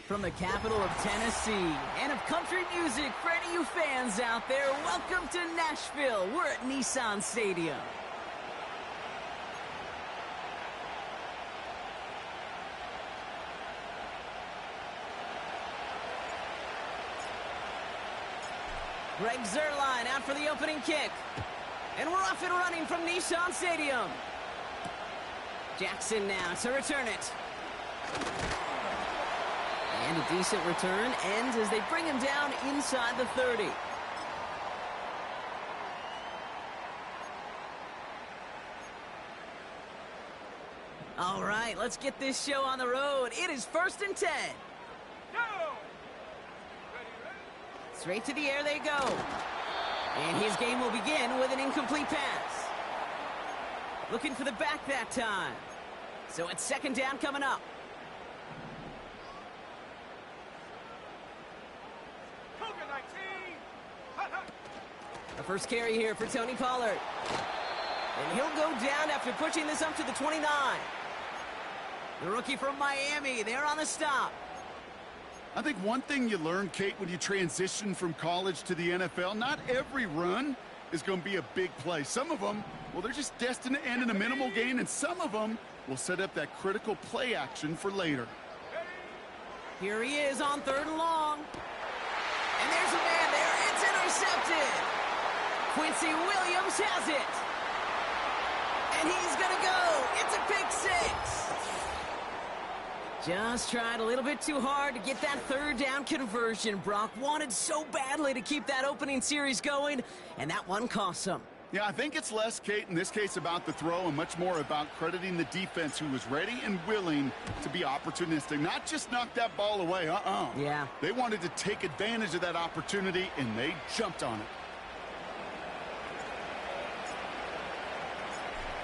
From the capital of Tennessee and of country music for any of you fans out there, welcome to Nashville. We're at Nissan Stadium. Greg Zuerlein out for the opening kick. And we're off and running from Nissan Stadium. Jackson now to return it. And a decent return ends as they bring him down inside the 30. All right, let's get this show on the road. It is 1st and 10. Straight to the air they go. And his game will begin with an incomplete pass. Looking for the back that time. So it's 2nd down coming up. The first carry here for Tony Pollard. And he'll go down after pushing this up to the 29. The rookie from Miami, they're on the stop. I think one thing you learn, Kate, when you transition from college to the NFL, not every run is going to be a big play. Some of them, well, they're just destined to end in a minimal gain, and some of them will set up that critical play action for later. Here he is on 3rd and long. And there's a man there. It's intercepted. Quincy Williams has it. And he's going to go. It's a pick 6. Just tried a little bit too hard to get that 3rd down conversion. Brock wanted so badly to keep that opening series going, and that one cost him. Yeah, I think it's less, Kate, in this case about the throw and much more about crediting the defense who was ready and willing to be opportunistic. Not just knock that ball away, Yeah. They wanted to take advantage of that opportunity, and they jumped on it.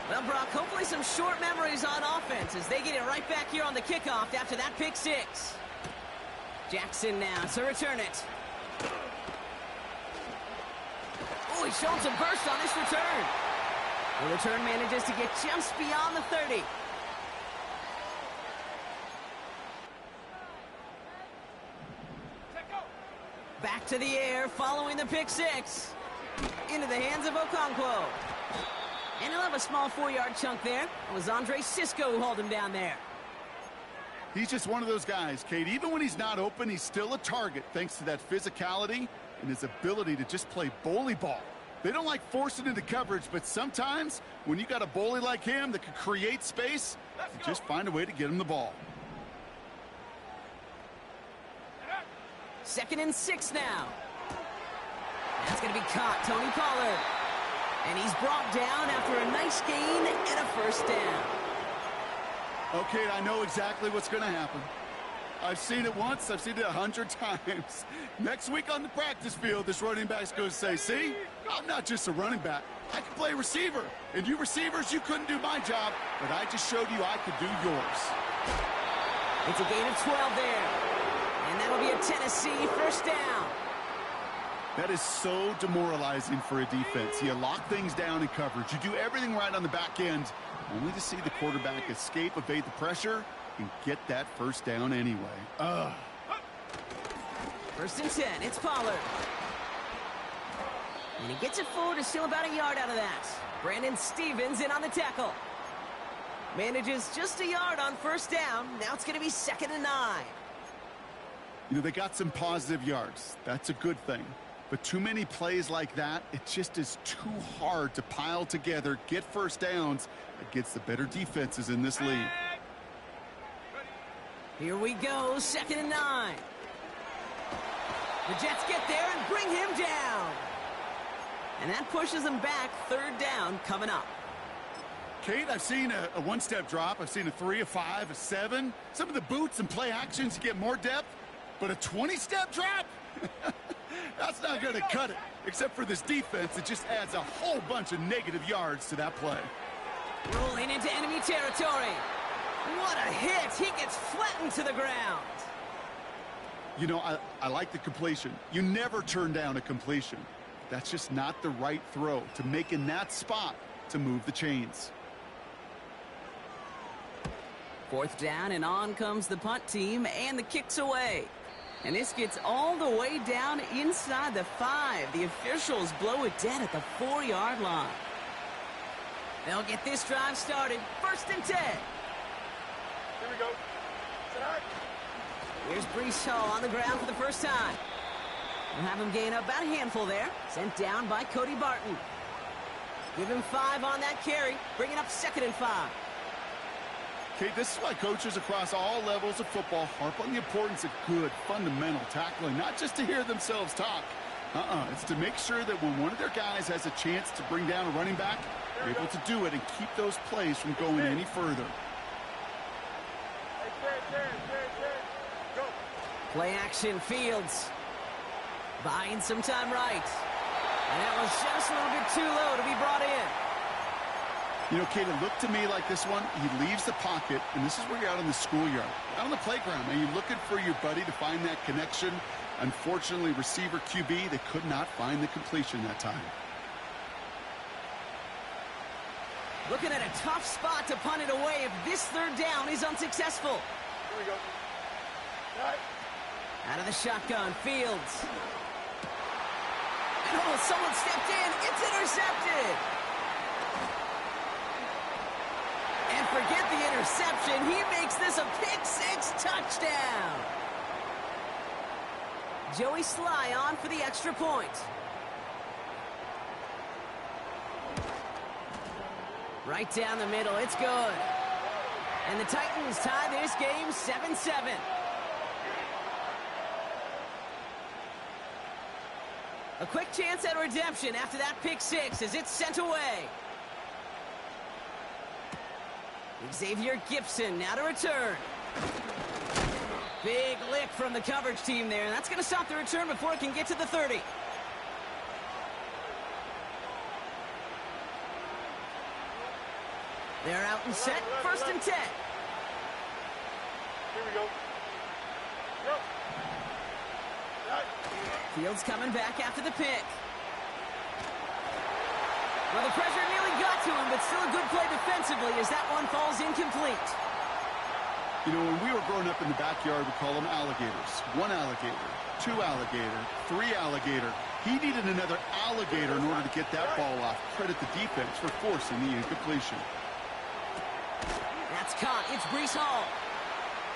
Well, Brock, hopefully some short memories on offense as they get it right back here on the kickoff after that pick 6. Jackson now to return it. Oh, he's showing some burst on this return. The return manages to get just beyond the 30. Back to the air following the pick 6. Into the hands of Okonkwo. And he'll have a small 4-yard chunk there. It was Andre Cisco who hauled him down there. He's just one of those guys, Kate. Even when he's not open, he's still a target thanks to that physicality and his ability to just play bully ball. They don't like forcing into coverage, but sometimes when you got a bully like him that can create space, you just find a way to get him the ball. 2nd and 6 now. That's going to be caught, Tony Pollard. And he's brought down after a nice gain and a 1st down. Okay, I know exactly what's going to happen. I've seen it once, I've seen it 100 times. Next week on the practice field, this running back's going to say, see, I'm not just a running back. I can play receiver. And you receivers, you couldn't do my job, but I just showed you I could do yours. It's a gain of 12 there. And that'll be a Tennessee 1st down. That is so demoralizing for a defense. You lock things down in coverage. You do everything right on the back end, only to see the quarterback escape, evade the pressure, and get that 1st down anyway. 1st and 10, it's Pollard. And he gets it forward to steal about a yard out of that. Brandon Stevens in on the tackle. Manages just a yard on 1st down. Now it's going to be 2nd and 9. You know, they got some positive yards. That's a good thing. But too many plays like that, it just is too hard to pile together, get 1st downs against the better defenses in this league. Here we go, 2nd and 9. The Jets get there and bring him down. And that pushes them back, 3rd down coming up. Kate, I've seen a 1-step drop. I've seen a 3, a 5, a 7. Some of the boots and play actions get more depth, but a 20-step drop? That's not going to cut it. Except for this defense, it just adds a whole bunch of negative yards to that play. Rolling into enemy territory. What a hit. He gets flattened to the ground. You know, I like the completion. You never turn down a completion. That's just not the right throw to make in that spot to move the chains. Fourth down, and on comes the punt team, and the kick's away. And this gets all the way down inside the 5. The officials blow it dead at the 4-yard line. They'll get this drive started. 1st and 10. Here we go. Here's Brees Hall on the ground for the first time. We'll have him gain up about a handful there. Sent down by Cody Barton. Give him 5 on that carry. Bringing up 2nd and 5. Okay, this is why coaches across all levels of football harp on the importance of good, fundamental tackling, not just to hear themselves talk. It's to make sure that when one of their guys has a chance to bring down a running back, they're able to do it and keep those plays from going any further. Go. Play action, Fields. Buying some time right. And that was just a little bit too low to be brought in. You know, Kate, it looked to me like this one, he leaves the pocket, and this is where you're out in the schoolyard, out on the playground, and you're looking for your buddy to find that connection. Unfortunately, receiver QB, they could not find the completion that time. Looking at a tough spot to punt it away if this 3rd down is unsuccessful. Here we go. Right. Out of the shotgun, Fields. And oh, someone stepped in. It's intercepted. And forget the interception. He makes this a pick-6 touchdown. Joey Sly on for the extra point. Right down the middle. It's good. And the Titans tie this game 7-7. A quick chance at redemption after that pick-6 as it's sent away. Xavier Gibson now to return. Big lick from the coverage team there. And that's going to stop the return before it can get to the 30. They're out and set. 1st and 10. Here we go. Go. Right. Fields coming back after the pick. Well, the pressure nearly got to him, but still a good play defensively as that one falls incomplete. You know, when we were growing up in the backyard, we call them alligators. 1 alligator, 2 alligator, 3 alligator. He needed another alligator in order to get that ball off. Credit the defense for forcing the incompletion. That's caught. It's Brees Hall.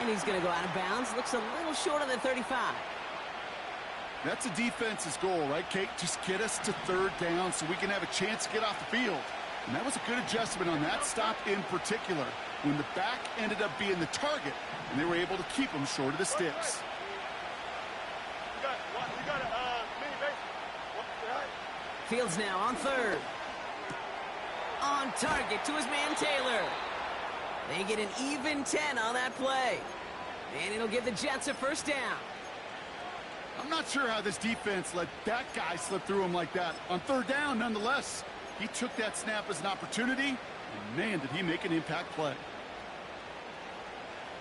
And he's going to go out of bounds. Looks a little short of the 35. That's a defense's goal, right, Kate? Just get us to 3rd down so we can have a chance to get off the field. And that was a good adjustment on that stop in particular, when the back ended up being the target, and they were able to keep him short of the sticks. You got a mini base. Fields now on 3rd. On target to his man Taylor. They get an even 10 on that play. And it'll give the Jets a 1st down. I'm not sure how this defense let that guy slip through him like that. On 3rd down, nonetheless, he took that snap as an opportunity, and man, did he make an impact play.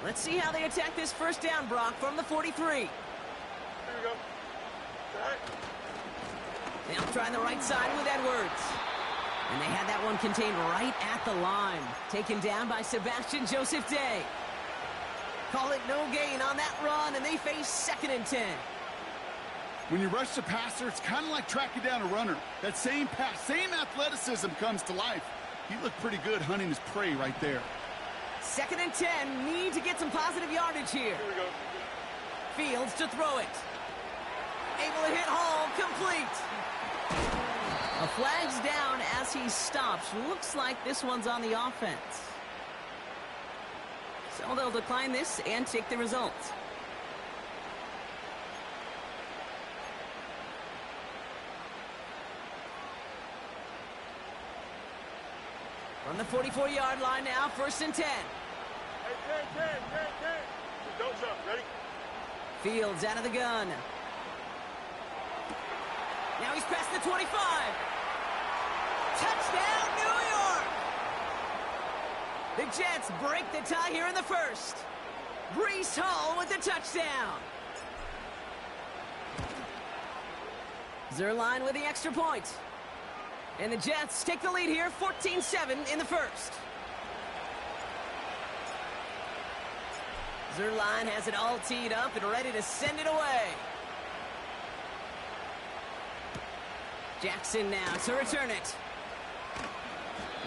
Let's see how they attack this 1st down, Brock, from the 43. Here we go. Right. They'll try the right side with Edwards. And they had that one contained right at the line. Taken down by Sebastian Joseph Day. Call it no gain on that run, and they face 2nd and 10. When you rush the passer, it's kind of like tracking down a runner. That same pass, same athleticism comes to life. He looked pretty good hunting his prey right there. 2nd and 10. Need to get some positive yardage here. Here we go. Fields to throw it. Able to hit Hall. Complete. A flag's down as he stops. Looks like this one's on the offense. So they'll decline this and take the result. From the 44-yard line now, 1st and 10. Hey, 10. Don't jump. Ready? Fields out of the gun. Now he's past the 25. Touchdown, New York! The Jets break the tie here in the 1st. Brees Hall with the touchdown. Zerline with the extra point. And the Jets take the lead here, 14-7 in the 1st. Zerline has it all teed up and ready to send it away. Jackson now to return it.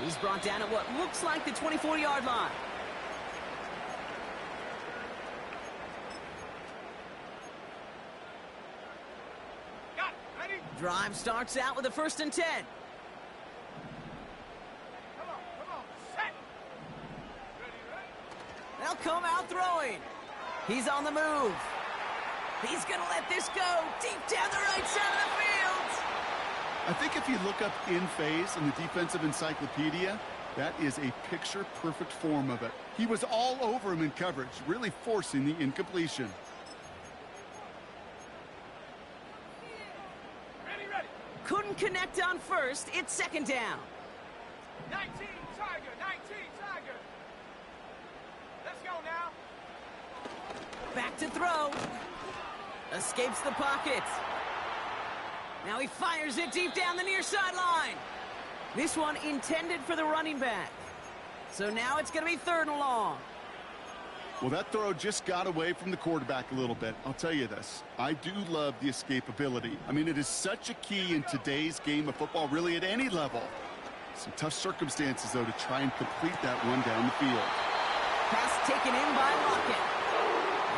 He's brought down at what looks like the 24-yard line. Drive starts out with a 1st and 10. Come on, set. They'll come out throwing. He's on the move. He's going to let this go deep down the right side of the field. I think if you look up in phase in the defensive encyclopedia, that is a picture-perfect form of it. He was all over him in coverage, really forcing the incompletion. Ready. Couldn't connect on 1st. It's 2nd down. 19, Tiger. Let's go now. Back to throw. Escapes the pocket. Now he fires it deep down the near sideline. This one intended for the running back. So now it's going to be 3rd and long. Well, that throw just got away from the quarterback a little bit. I'll tell you this. I do love the escapability. I mean, it is such a key in today's game of football, really at any level. Some tough circumstances, though, to try and complete that one down the field. Pass taken in by Lockett.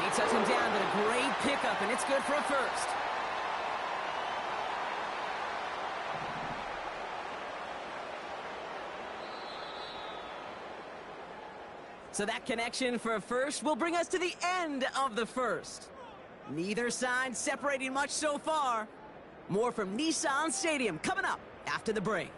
He touched him down, but a great pickup, and it's good for a 1st. So that connection for a 1st will bring us to the end of the 1st. Neither side separating much so far. More from Nissan Stadium coming up after the break.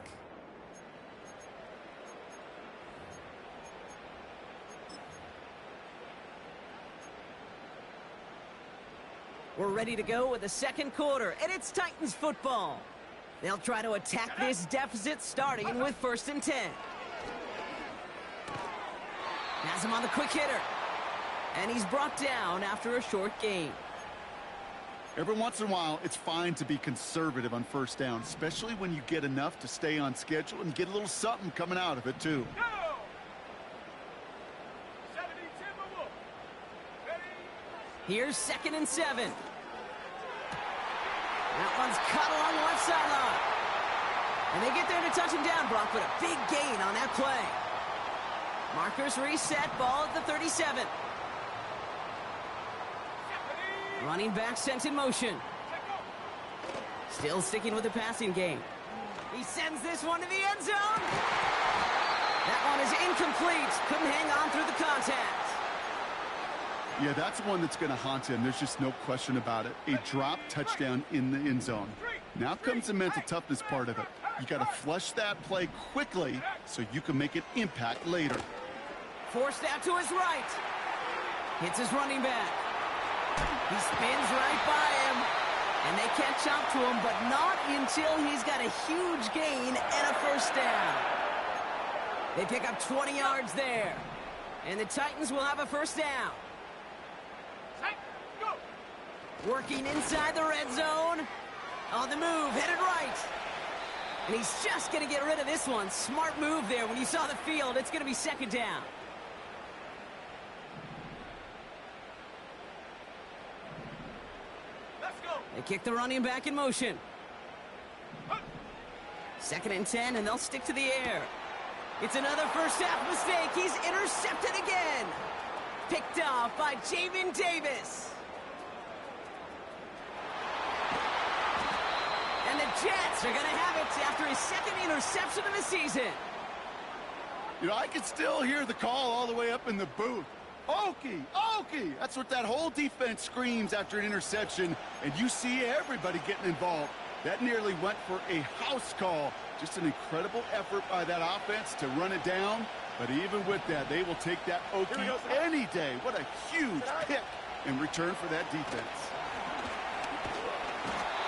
We're ready to go with the 2nd quarter, and it's Titans football. They'll try to attack this deficit starting with 1st and 10. Has him on the quick hitter. And he's brought down after a short gain. Every once in a while, it's fine to be conservative on 1st down, especially when you get enough to stay on schedule and get a little something coming out of it, too. Go! 70 Timberwolf. Ready? Here's 2nd and 7. That one's cut along the left sideline. And they get there to touch him down, Brock, with a big gain on that play. Markers reset, ball at the 37. Running back sent in motion. Still sticking with the passing game. He sends this one to the end zone. That one is incomplete. Couldn't hang on through the contact. Yeah, that's one that's going to haunt him. There's just no question about it. A drop touchdown in the end zone. Now comes the mental toughness part of it. You got to flush that play quickly so you can make an impact later. Forced out to his right. Hits his running back. He spins right by him. And they catch up to him, but not until he's got a huge gain and a 1st down. They pick up 20 yards there. And the Titans will have a 1st down. Working inside the red zone. On the move, headed right. And he's just going to get rid of this one. Smart move there. When you saw the field, it's going to be 2nd down. They kick the running back in motion. 2nd and 10, and they'll stick to the air. It's another 1st half mistake. He's intercepted again. Picked off by Jamin Davis. And the Jets are going to have it after his 2nd interception of the season. You know, I can still hear the call all the way up in the booth. Okie, Okie! That's what that whole defense screams after an interception, and you see everybody getting involved. That nearly went for a house call. Just an incredible effort by that offense to run it down, but even with that, they will take that Okie any day. What a huge pick in return for that defense.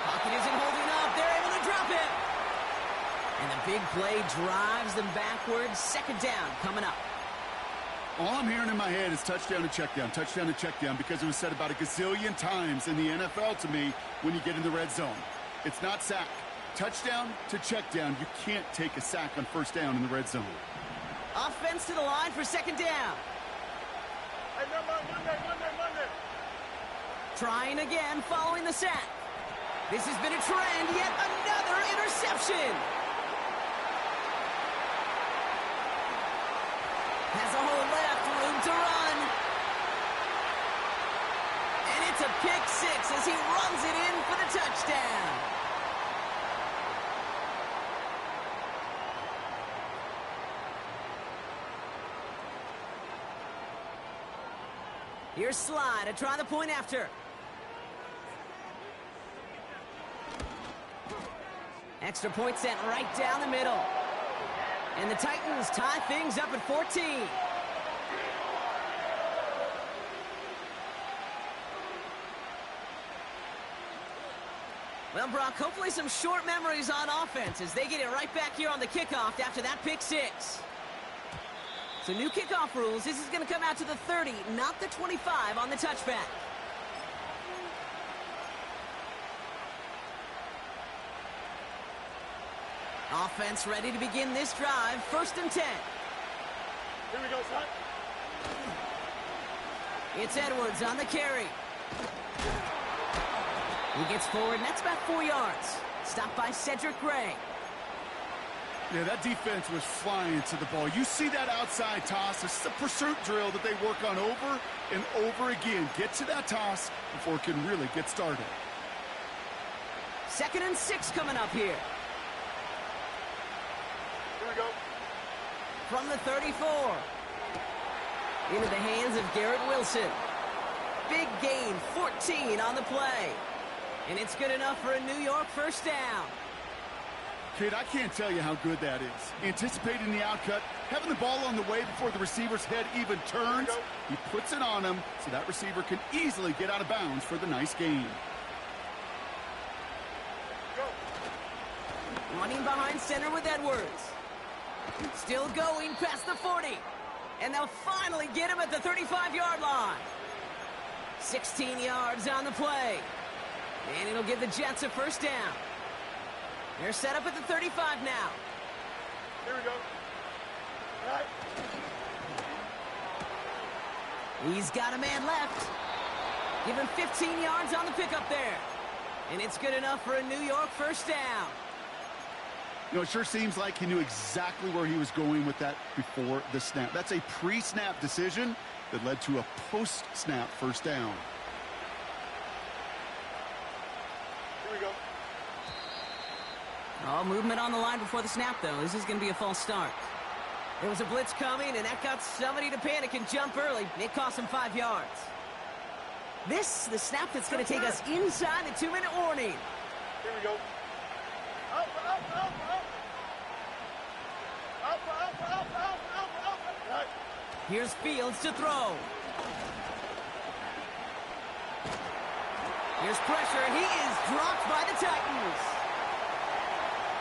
Pocket isn't holding up. They're able to drop it. And the big play drives them backwards. 2nd down coming up. All I'm hearing in my head is touchdown and check down, because it was said about a gazillion times in the NFL to me when you get in the red zone. It's not sack. Touchdown to check down. You can't take a sack on 1st down in the red zone. Offense to the line for 2nd down. Hey, number, Trying again following the sack. This has been a trend, yet another interception. Has a hole left, room to run. And it's a pick six as he runs it in for the touchdown. Here's Sly to try the point after. Extra point sent right down the middle. And the Titans tie things up at 14. Well, Brock, hopefully some short memories on offense as they get it right back here on the kickoff after that pick six. So new kickoff rules. This is going to come out to the 30, not the 25 on the touchback. Offense ready to begin this drive. 1st and 10. Here we go, son. It's Edwards on the carry. He gets forward, and that's about 4 yards. Stopped by Cedric Gray. Yeah, that defense was flying to the ball. You see that outside toss. This is a pursuit drill that they work on over and over again. Get to that toss before it can really get started. 2nd and 6 coming up here. Here we go. From the 34. Into the hands of Garrett Wilson. Big gain, 14 on the play. And it's good enough for a New York 1st down. Kid, I can't tell you how good that is. Anticipating the outcut, having the ball on the way before the receiver's head even turns. He puts it on him so that receiver can easily get out of bounds for the nice gain. Go. Running behind center with Edwards. Still going past the 40. And they'll finally get him at the 35-yard line. 16 yards on the play. And it'll give the Jets a 1st down. They're set up at the 35 now. Here we go. All right. He's got a man left. Give him 15 yards on the pickup there. And it's good enough for a New York 1st down. You know, it sure seems like he knew exactly where he was going with that before the snap. That's a pre-snap decision that led to a post-snap 1st down. Here we go. Oh, movement on the line before the snap, though. This is going to be a false start. There was a blitz coming, and that got somebody to panic and jump early. It cost him 5 yards. This, the snap that's going to take us inside the 2-minute warning. Here we go. Up, up, up, up. Up, up, up, up, up, up. All right. Here's Fields to throw. Here's pressure, and he is dropped by the Titans.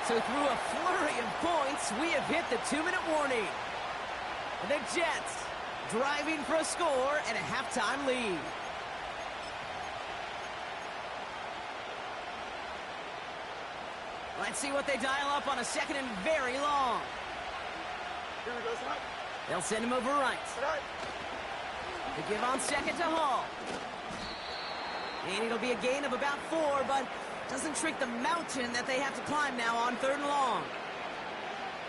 So through a flurry of points, we have hit the 2-minute warning. The Jets driving for a score and a halftime lead. Let's see what they dial up on a 2nd and very long. Here we go, son. They'll send him over right. All right. They give on 2nd to Hall. And it'll be a gain of about 4, but doesn't shrink the mountain that they have to climb now on 3rd and long.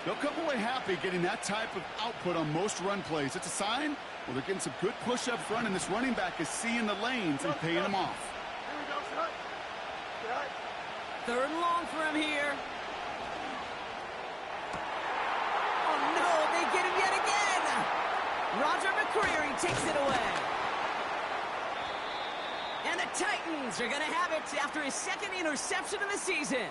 They'll come away happy getting that type of output on most run plays. It's a sign, well, they're getting some good push up front, and this running back is seeing the lanes and paying them off. Here we go, son. All right. 3rd and long for him here. Oh, no, they get him yet again. Roger McCreary takes it away. And the Titans are going to have it after his 2nd interception of the season.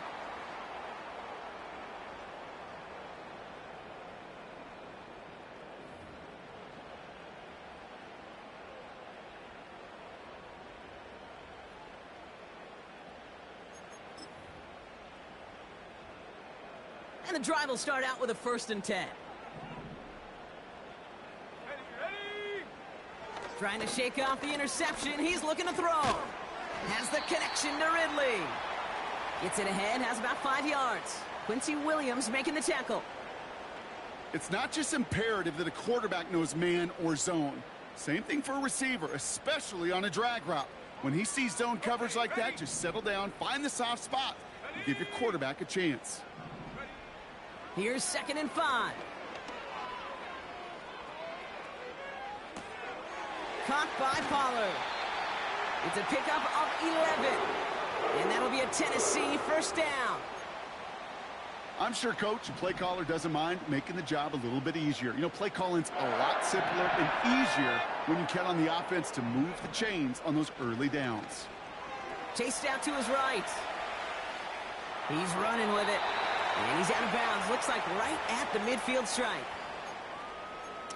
And the drive will start out with a 1st and 10. Ready, ready. Trying to shake off the interception. He's looking to throw. Has the connection to Ridley. Gets it ahead, has about 5 yards. Quincy Williams making the tackle. It's not just imperative that a quarterback knows man or zone. Same thing for a receiver, especially on a drag route. When he sees zone coverage like that, just settle down, find the soft spot, and give your quarterback a chance. Here's 2nd and 5. Caught by Pollard. It's a pickup of 11. And that'll be a Tennessee first down. I'm sure coach and play caller doesn't mind making the job a little bit easier. You know, play calling's a lot simpler and easier when you count on the offense to move the chains on those early downs. Chased out to his right. He's running with it. And he's out of bounds. Looks like right at the midfield stripe.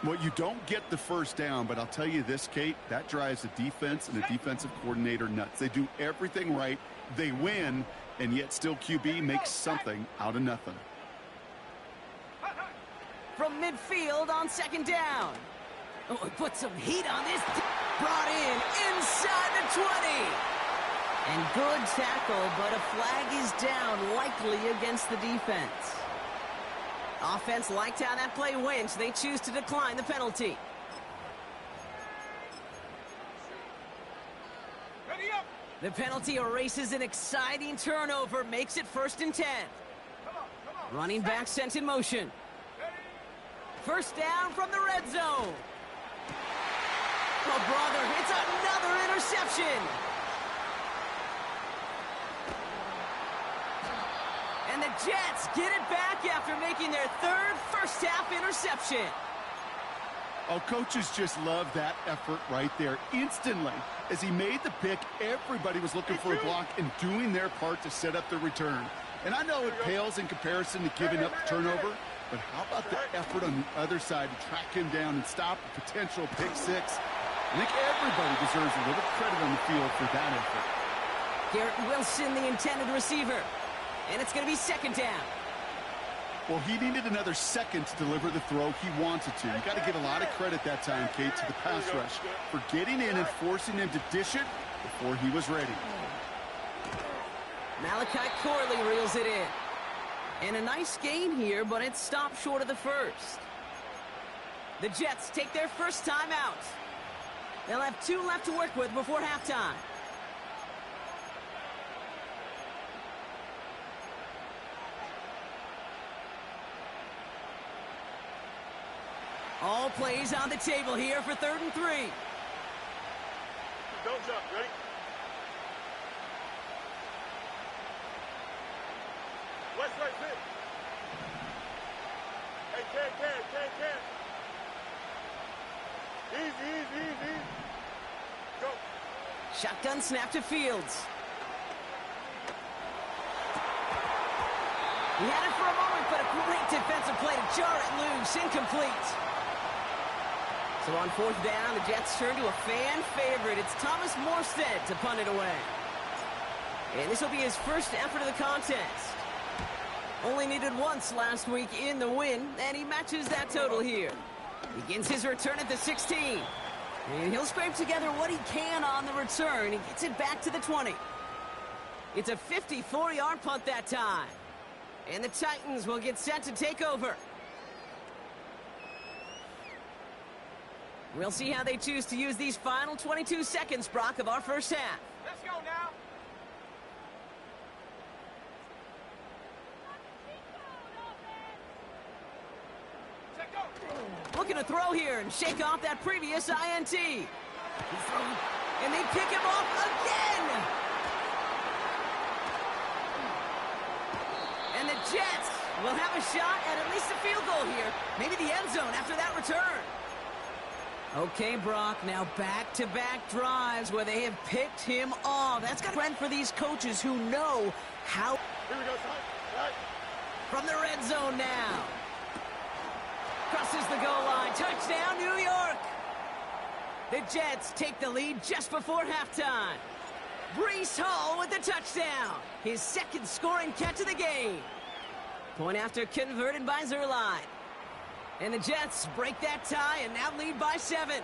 Well, you don't get the first down, but I'll tell you this, Kate, that drives the defense and the defensive coordinator nuts. They do everything right. They win, and yet still QB makes something out of nothing. From midfield on 2nd down. Oh, he put some heat on this. Brought in inside the 20. And good tackle, but a flag is down, likely against the defense. Offense liked how that play went, so they choose to decline the penalty. Ready up. The penalty erases an exciting turnover, makes it 1st and 10. Come on. Running back sent in motion. First down from the red zone. Oh, brother, it's another interception. And the Jets get it back after making their 3rd first-half interception. Oh, coaches just love that effort right there. Instantly, as he made the pick, everybody was looking for a block and doing their part to set up the return. And I know it pales in comparison to giving up the turnover, but how about the effort on the other side to track him down and stop a potential pick 6? I think everybody deserves a little credit on the field for that effort. Garrett Wilson, the intended receiver. And it's going to be 2nd down. Well, he needed another second to deliver the throw he wanted to. You got to give a lot of credit that time, Kate, to the pass rush for getting in and forcing him to dish it before he was ready. Malachi Corley reels it in. And a nice gain here, but it stopped short of the first. The Jets take their first time out. They'll have 2 left to work with before halftime. All plays on the table here for 3rd and 3. Don't jump. Ready? West right fit. Hey, can. Easy. Go. Shotgun snap to Fields. He had it for a moment, but a great defensive play to jar it loose. Incomplete. So on 4th down, the Jets turn to a fan favorite. It's Thomas Morstead to punt it away. And this will be his first effort of the contest. Only needed once last week in the win, and he matches that total here. Begins his return at the 16. And he'll scrape together what he can on the return. He gets it back to the 20. It's a 54-yard punt that time. And the Titans will get set to take over. We'll see how they choose to use these final 22 seconds, Brock, of our first half. Let's go now. Check go. Looking to throw here and shake off that previous INT. And they pick him off again. And the Jets will have a shot at least a field goal here. Maybe the end zone after that return. Okay, Brock, now back-to-back drives where they have picked him off. That's got a trend for these coaches who know how. Here we go, son. Right. From the red zone now. Crosses the goal line. Touchdown, New York. The Jets take the lead just before halftime. Breece Hall with the touchdown. His 2nd scoring catch of the game. Point after converted by Zerline. And the Jets break that tie and now lead by 7.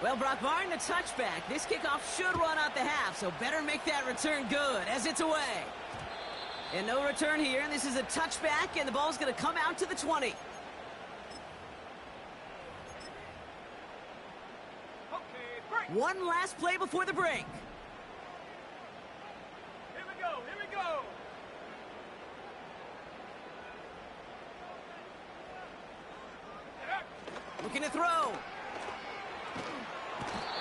Well, Brock, barring the touchback, this kickoff should run out the half, so better make that return good as it's away. And no return here, and this is a touchback, and the ball's going to come out to the 20. Okay, break. One last play before the break. Here we go, here we go. Looking to throw.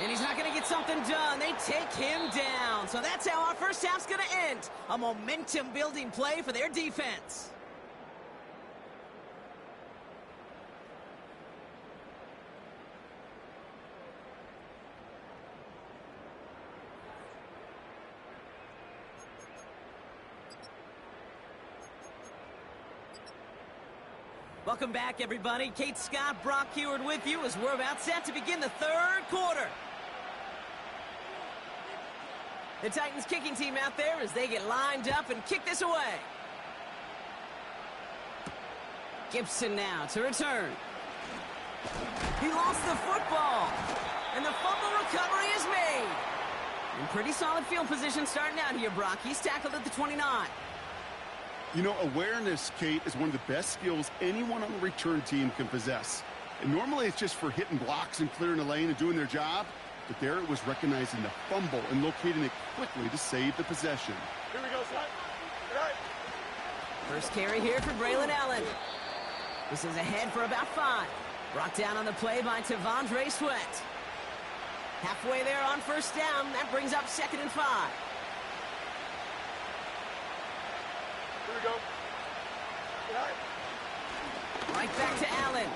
And he's not going to get something done. They take him down. So that's how our first half's going to end. A momentum-building play for their defense. Welcome back, everybody. Kate Scott, Brock Heward with you as we're about set to begin the third quarter. The Titans kicking team out there as they get lined up and kick this away. Gibson now to return. He lost the football. And the fumble recovery is made. In pretty solid field position starting out here, Brock. He's tackled at the 29. You know, awareness, Kate, is one of the best skills anyone on the return team can possess. And normally it's just for hitting blocks and clearing the lane and doing their job. But there it was recognizing the fumble and locating it quickly to save the possession. Here we go, son. All right. First carry here for Braylon Allen. This is ahead for about 5. Brought down on the play by Tavondre Sweat. Halfway there on first down. That brings up 2nd and 5. Here we go. All right. Right back to Allen.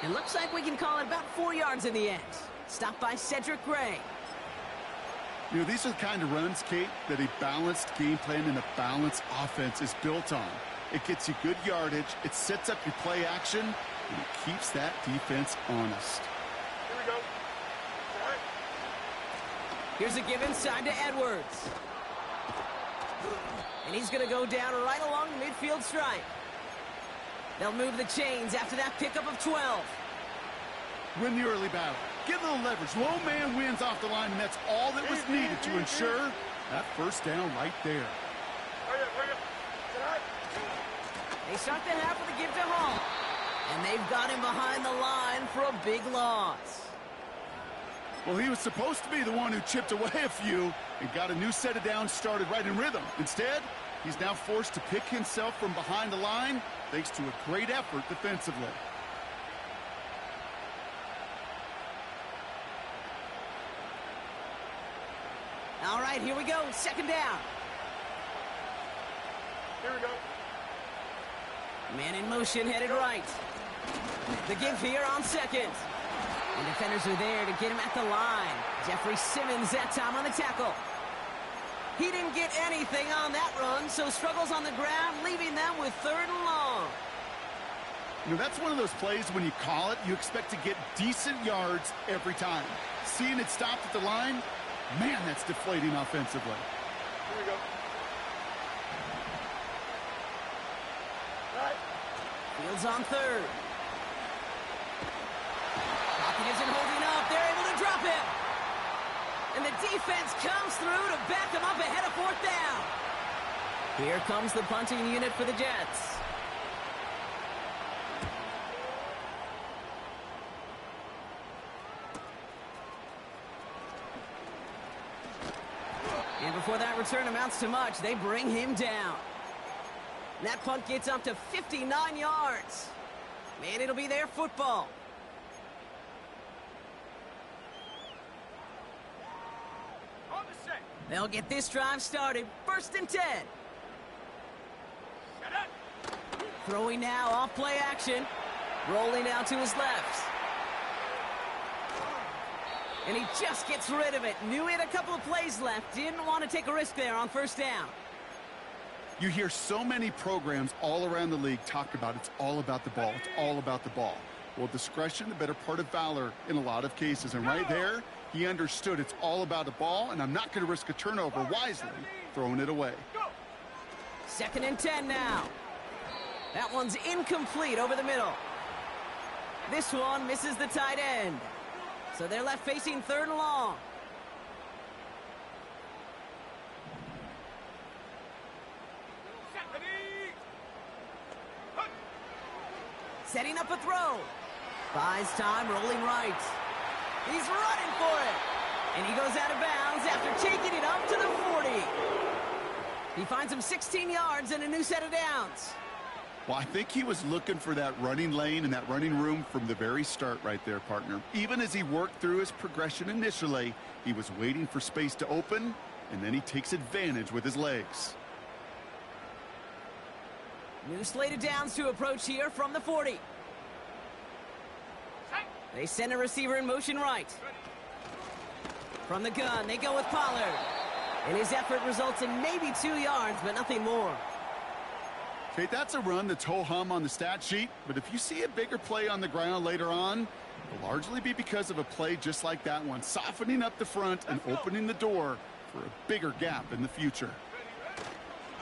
It looks like we can call it about 4 yards in the end. Stopped by Cedric Gray. You know, these are the kind of runs, Kate, that a balanced game plan and a balanced offense is built on. It gets you good yardage, it sets up your play action, and it keeps that defense honest. Here we go. All right. Here's a give inside to Edwards. And he's going to go down right along the midfield stripe. They'll move the chains after that pickup of 12. Win the early battle. Get a little leverage. Low man wins off the line, and that's all that was needed to ensure that first down right there. Hurry up, hurry up. All right. They start the half with a give to Hall. And they've got him behind the line for a big loss. Well, he was supposed to be the one who chipped away a few and got a new set of downs started right in rhythm. Instead, he's now forced to pick himself from behind the line thanks to a great effort defensively. All right, here we go. 2nd down. Here we go. Man in motion, headed right. The give here on 2nd. And defenders are there to get him at the line. Jeffrey Simmons that time on the tackle. He didn't get anything on that run, so struggles on the ground, leaving them with 3rd and long. You know, that's one of those plays when you call it, you expect to get decent yards every time. Seeing it stopped at the line, man, that's deflating offensively. Here we go. All right. Fields on 3rd. Pocket isn't holding up. They're able to drop him. And the defense comes through to back them up ahead of 4th down. Here comes the punting unit for the Jets. And before that return amounts to much, they bring him down. And that punt gets up to 59 yards. Man, it'll be their football. On the set. They'll get this drive started. 1st and 10. Set up. Throwing now off play action. Rolling out to his left. And he just gets rid of it. Knew he had a couple of plays left. Didn't want to take a risk there on 1st down. You hear so many programs all around the league talk about it's all about the ball. It's all about the ball. Well, discretion, the better part of valor in a lot of cases. And right there, he understood it's all about the ball, and I'm not going to risk a turnover wisely, throwing it away. 2nd and 10 now. That one's incomplete over the middle. This one misses the tight end. So they're left facing 3rd and long. Setting up a throw. Buys time, rolling right. He's running for it. And he goes out of bounds after taking it up to the 40. He finds him 16 yards and a new set of downs. Well, I think he was looking for that running lane and that running room from the very start right there, partner. Even as he worked through his progression initially, he was waiting for space to open, and then he takes advantage with his legs. New slate of downs to approach here from the 40. They send a receiver in motion right. From the gun, they go with Pollard. And his effort results in maybe 2 yards, but nothing more. Okay, that's a run that's ho-hum on the stat sheet, but if you see a bigger play on the ground later on, it'll largely be because of a play just like that one, softening up the front and opening the door for a bigger gap in the future.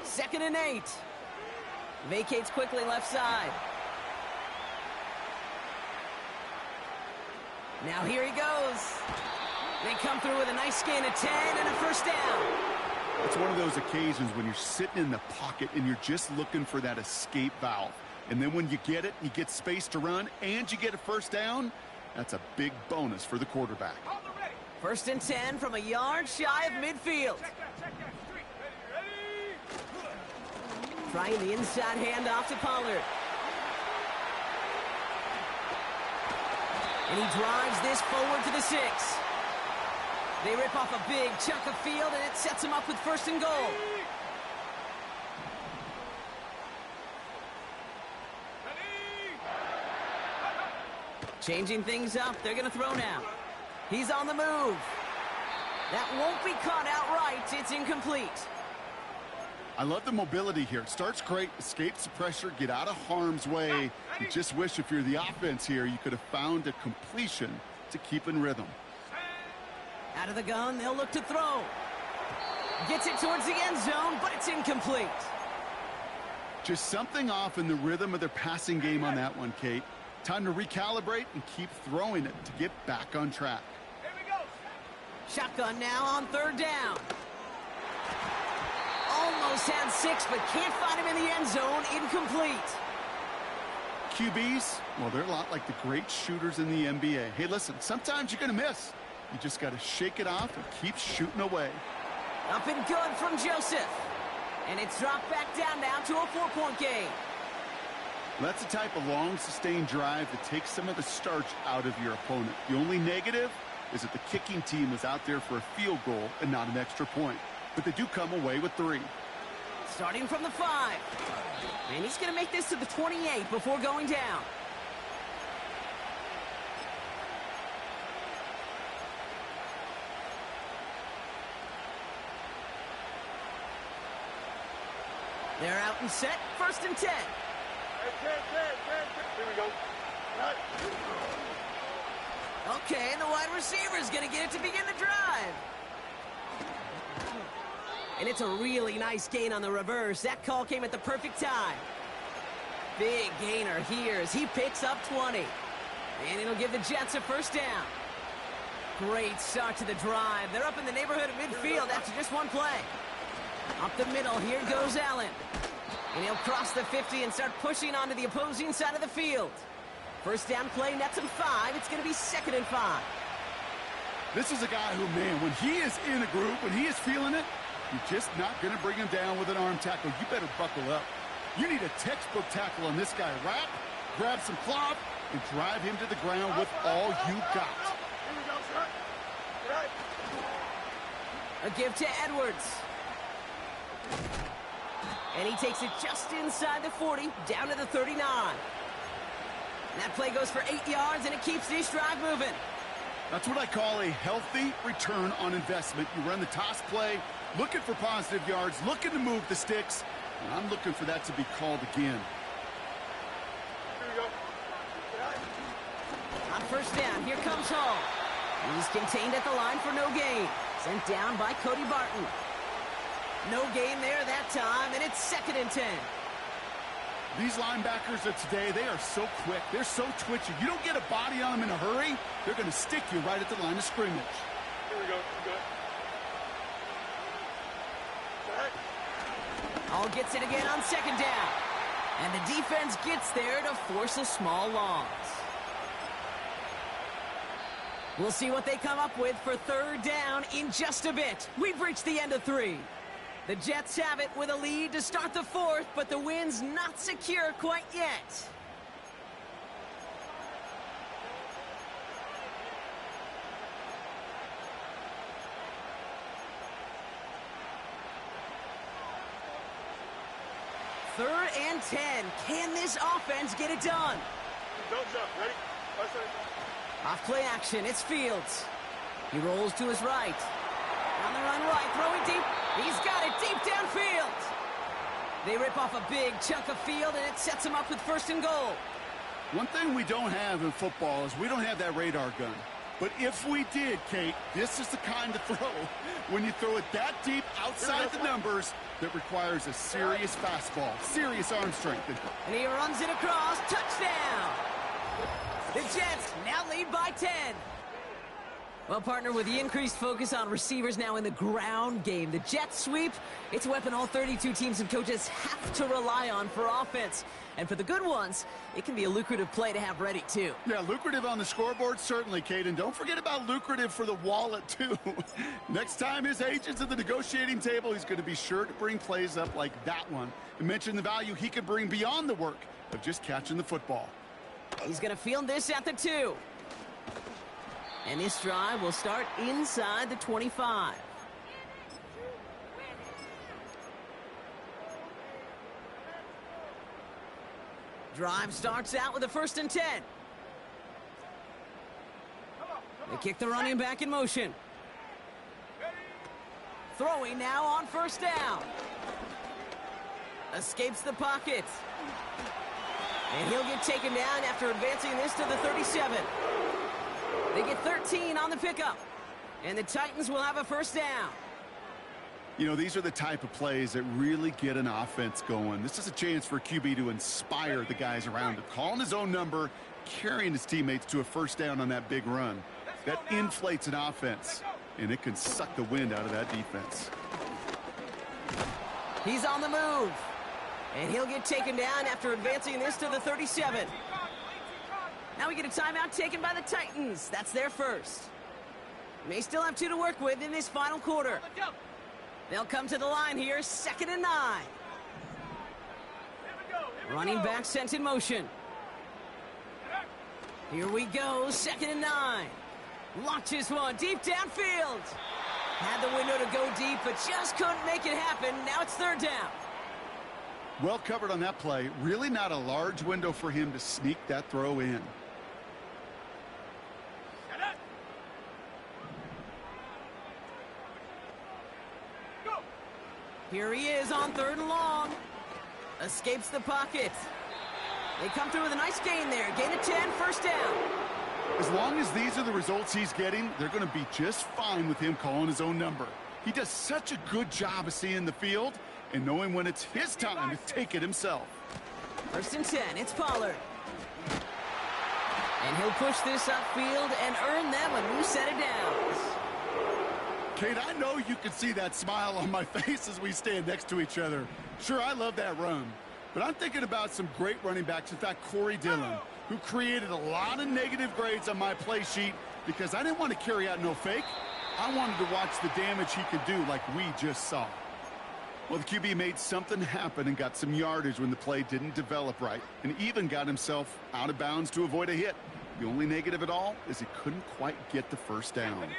2nd and 8. Vacates quickly left side. Now here he goes. They come through with a nice gain of 10 and a first down. It's one of those occasions when you're sitting in the pocket and you're just looking for that escape valve. And then when you get it, you get space to run, and you get a first down, that's a big bonus for the quarterback. 1st and 10 from a yard shy of midfield. Trying the inside handoff to Pollard. And he drives this forward to the 6. They rip off a big chunk of field, and it sets him up with 1st and goal. Changing things up, they're going to throw now. He's on the move. That won't be caught outright. It's incomplete. I love the mobility here. Starts great, escapes the pressure, get out of harm's way. You just wish if you're the offense here, you could have found a completion to keep in rhythm. Out of the gun, they'll look to throw. Gets it towards the end zone, but it's incomplete. Just something off in the rhythm of their passing game on that one, Kate. Time to recalibrate and keep throwing it to get back on track. Here we go. Shotgun now on 3rd down. Almost had 6, but can't find him in the end zone. Incomplete. QBs, well, they're a lot like the great shooters in the NBA. Hey, listen, sometimes you're going to miss. You just got to shake it off and keep shooting away. Up and good from Joseph. And it's dropped back down now to a 4-point game. That's the type of long, sustained drive that takes some of the starch out of your opponent. The only negative is that the kicking team is out there for a field goal and not an extra point. But they do come away with 3. Starting from the 5. And he's going to make this to the 28 before going down. They're out and set. 1st and 10. 10. Here we go. Right. Okay, and the wide receiver's going to get it to begin the drive. And it's a really nice gain on the reverse. That call came at the perfect time. Big gainer here as he picks up 20. And it'll give the Jets a first down. Great start to the drive. They're up in the neighborhood of midfield after just one play. Up the middle, here goes Allen. And he'll cross the 50 and start pushing onto the opposing side of the field. First down play, nets him 5. It's going to be 2nd and 5. This is a guy who, man, when he is in a group, when he is feeling it, you're just not going to bring him down with an arm tackle. You better buckle up. You need a textbook tackle on this guy. Wrap, grab some cloth, and drive him to the ground with all you got. Here we go, sir. Right. A give to Edwards. And he takes it just inside the 40, down to the 39. And that play goes for 8 yards, and it keeps this drive moving. That's what I call a healthy return on investment. You run the toss play, looking for positive yards, looking to move the sticks, and I'm looking for that to be called again. Here we go. Right. On first down, here comes Hall. He's contained at the line for no gain. Sent down by Cody Barton. No gain there that time, and it's 2nd and 10. These linebackers of today, they are so quick. They're so twitchy. You don't get a body on them in a hurry, they're going to stick you right at the line of scrimmage. Here we go. Good. All gets it again on second down. And the defense gets there to force a small loss. We'll see what they come up with for third down in just a bit. We've reached the end of 3. The Jets have it with a lead to start the 4th, but the win's not secure quite yet. Third and 10. Can this offense get it done? Don't jump. Ready? Off play action. It's Fields. He rolls to his right. On the run right. Throwing deep. He's got it deep downfield. They rip off a big chunk of field, and it sets him up with 1st and goal. One thing we don't have in football is we don't have that radar gun. But if we did, Kate, this is the kind of throw, when you throw it that deep outside the numbers, that requires a serious fastball, serious arm strength. And he runs it across. Touchdown! The Jets now lead by 10. Well, partner, with the increased focus on receivers now in the ground game, the Jets sweep, it's a weapon all 32 teams and coaches have to rely on for offense. And for the good ones, it can be a lucrative play to have ready, too. Yeah, lucrative on the scoreboard, certainly, Kate. And don't forget about lucrative for the wallet, too. Next time his agent's at the negotiating table, he's going to be sure to bring plays up like that one and mention the value he can bring beyond the work of just catching the football. He's going to field this at the 2. And this drive will start inside the 25. Drive starts out with a 1st and 10. They kick the running back in motion. Throwing now on 1st down. Escapes the pocket. And he'll get taken down after advancing this to the 37. They get 13 on the pickup. And the Titans will have a 1st down. You know, these are the type of plays that really get an offense going. This is a chance for QB to inspire the guys around him. Calling his own number, carrying his teammates to a 1st down on that big run. That inflates an offense, and it can suck the wind out of that defense. He's on the move. And he'll get taken down after advancing this to the 37. Now we get a timeout taken by the Titans. That's their 1st. May still have 2 to work with in this final quarter. They'll come to the line here, 2nd and 9. Running back sent in motion. Here we go, 2nd and 9. Launches one deep downfield. Had the window to go deep, but just couldn't make it happen. Now it's 3rd down. Well covered on that play. Really not a large window for him to sneak that throw in. Here he is on 3rd and long. Escapes the pocket. They come through with a nice gain there. Gain of 10, 1st down. As long as these are the results he's getting, they're going to be just fine with him calling his own number. He does such a good job of seeing the field and knowing when it's his time to take it himself. 1st and 10, it's Pollard. And he'll push this upfield and earn them a new set of downs. Kate, I know you can see that smile on my face as we stand next to each other. Sure, I love that run. But I'm thinking about some great running backs. In fact, Corey Dillon, who created a lot of negative grades on my play sheet because I didn't want to carry out no fake. I wanted to watch the damage he could do like we just saw. Well, the QB made something happen and got some yardage when the play didn't develop right, and even got himself out of bounds to avoid a hit. The only negative at all is he couldn't quite get the 1st down.